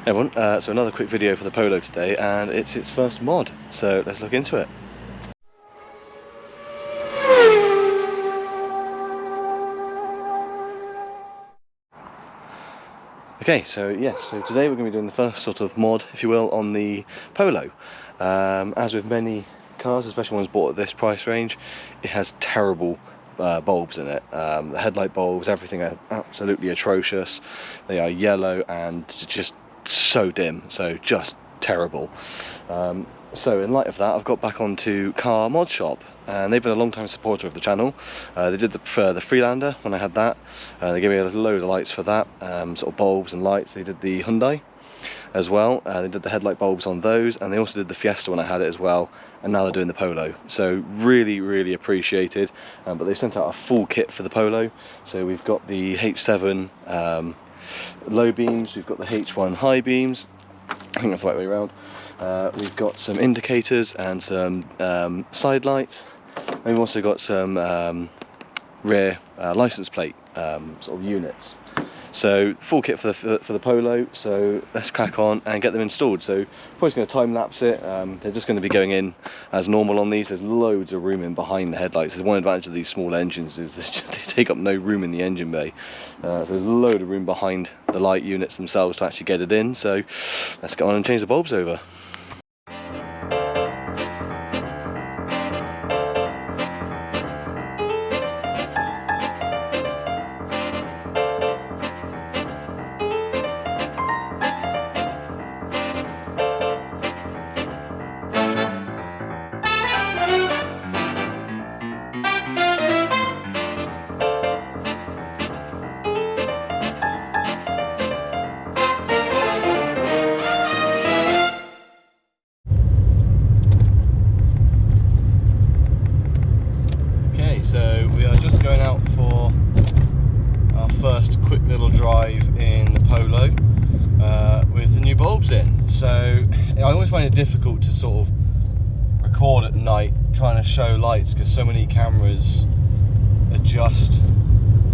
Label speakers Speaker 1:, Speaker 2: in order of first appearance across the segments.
Speaker 1: Hey everyone, so another quick video for the Polo today, and it's its first mod, so let's look into it. Okay, so today we're going to be doing the first sort of mod, if you will, on the Polo. As with many cars, especially ones bought at this price range, it has terrible bulbs in it. The headlight bulbs, everything are absolutely atrocious. They are yellow and just so dim, so just terrible. So in light of that, I've got back onto CarModShop, and they've been a long time supporter of the channel. They did the Freelander when I had that. They gave me a load of lights for that, sort of bulbs and lights. They did the Hyundai as well. They did the headlight bulbs on those, and they also did the Fiesta when I had it as well, and now they're doing the Polo. So really appreciated. But they've sent out a full kit for the Polo. So we've got the H7 low beams, we've got the H1 high beams, I think that's the right way around. We've got some indicators and some side lights, and we've also got some rear license plate sort of units. So full kit for the Polo. So let's crack on and get them installed. So probably just going to time lapse it. They're just going to be going in as normal on these. There's loads of room in behind the headlights. There's one advantage of these small engines is they take up no room in the engine bay. So there's a load of room behind the light units themselves to actually get it in. So let's get on and change the bulbs over. So we are just going out for our first quick little drive in the Polo with the new bulbs in. So I always find it difficult to sort of record at night trying to show lights because so many cameras adjust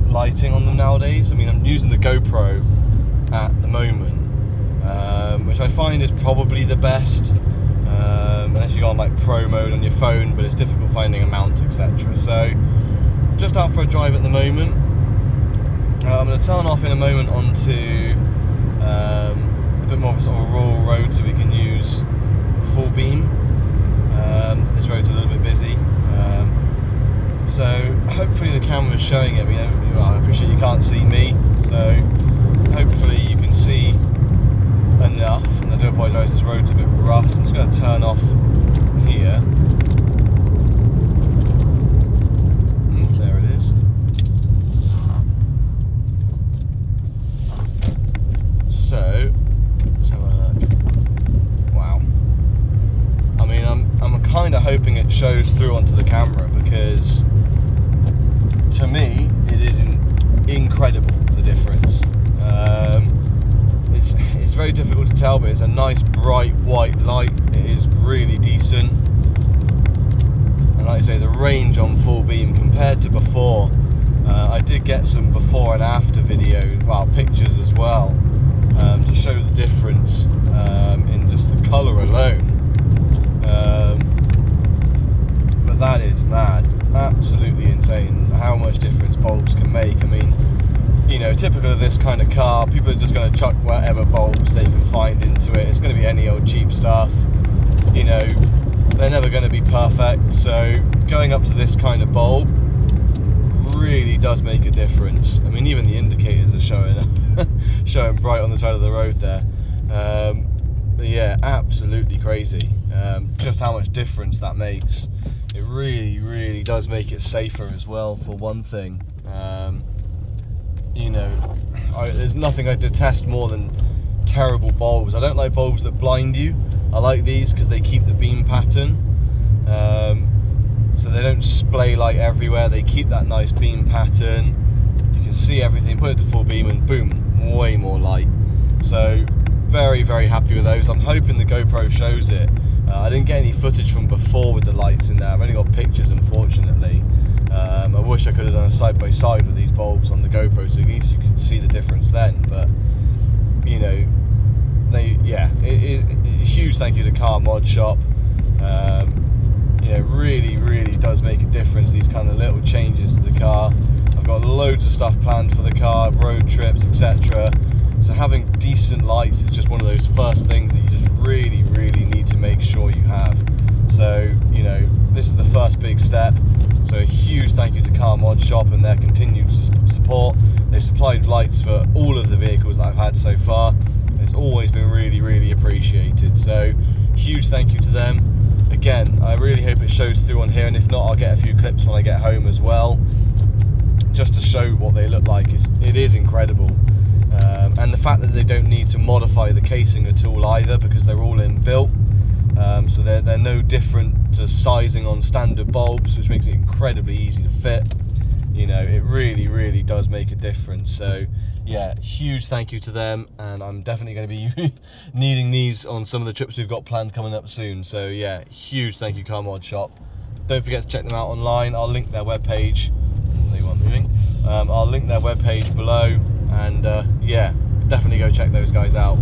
Speaker 1: lighting on them nowadays. I mean, I'm using the GoPro at the moment, which I find is probably the best. Unless you go on like pro mode on your phone, but it's difficult finding a mount, etc. So just out for a drive at the moment. I'm going to turn off in a moment onto a bit more of a sort of rural road so we can use full beam. This road's a little bit busy, so hopefully the camera's showing it. I appreciate you can't see me, so hopefully you can see enough. And I do apologise, this road's a bit rough, so I'm just going to turn off here. There it is. So let's have a look. Wow. I mean, I'm kind of hoping it shows through onto the camera, because to me it is incredible, the difference. It's very difficult to tell, but it's a nice bright white light. It is really decent, and like I say, the range on full beam compared to before, I did get some before and after video, well, pictures as well, to show the difference in just the colour alone. But that is mad, absolutely insane how much difference bulbs can make. I mean, you know, typical of this kind of car, people are just going to chuck whatever bulbs they can find into it. It's going to be any old cheap stuff. You know, they're never going to be perfect. So going up to this kind of bulb really does make a difference. I mean, even the indicators are showing bright on the side of the road there. But yeah, absolutely crazy. Just how much difference that makes. It really does make it safer as well, for one thing. You know, there's nothing I detest more than terrible bulbs. I don't like bulbs that blind you. I like these because they keep the beam pattern, so they don't splay light everywhere. They keep that nice beam pattern. You can see everything. Put it to full beam and boom, way more light. So very happy with those. I'm hoping the GoPro shows it. I didn't get any footage from before with the lights in there. I've only got pictures, unfortunately. I wish I could have done a side-by-side with these bulbs on the GoPro, so at least you could see the difference then. But you know, huge thank you to CarModShop. You know, really does make a difference, these kind of little changes to the car. I've got loads of stuff planned for the car, road trips, etc. So having decent lights is just one of those first things that you just really need to make sure you have. So, you know, this is the first big step. So a huge thank you to CarModShop and their continued support. They've supplied lights for all of the vehicles that I've had so far. It's always been really appreciated. So huge thank you to them. Again, I really hope it shows through on here, and if not, I'll get a few clips when I get home as well, just to show what they look like. It is incredible. And the fact that they don't need to modify the casing at all either, because they're all inbuilt. So they're no different to sizing on standard bulbs, which makes it incredibly easy to fit. You know, it really does make a difference. So yeah, huge thank you to them, and I'm definitely going to be needing these on some of the trips we've got planned coming up soon. So yeah, huge thank you CarModShop. Don't forget to check them out online. I'll link their webpage. They weren't moving. I'll link their webpage below, and yeah, definitely go check those guys out.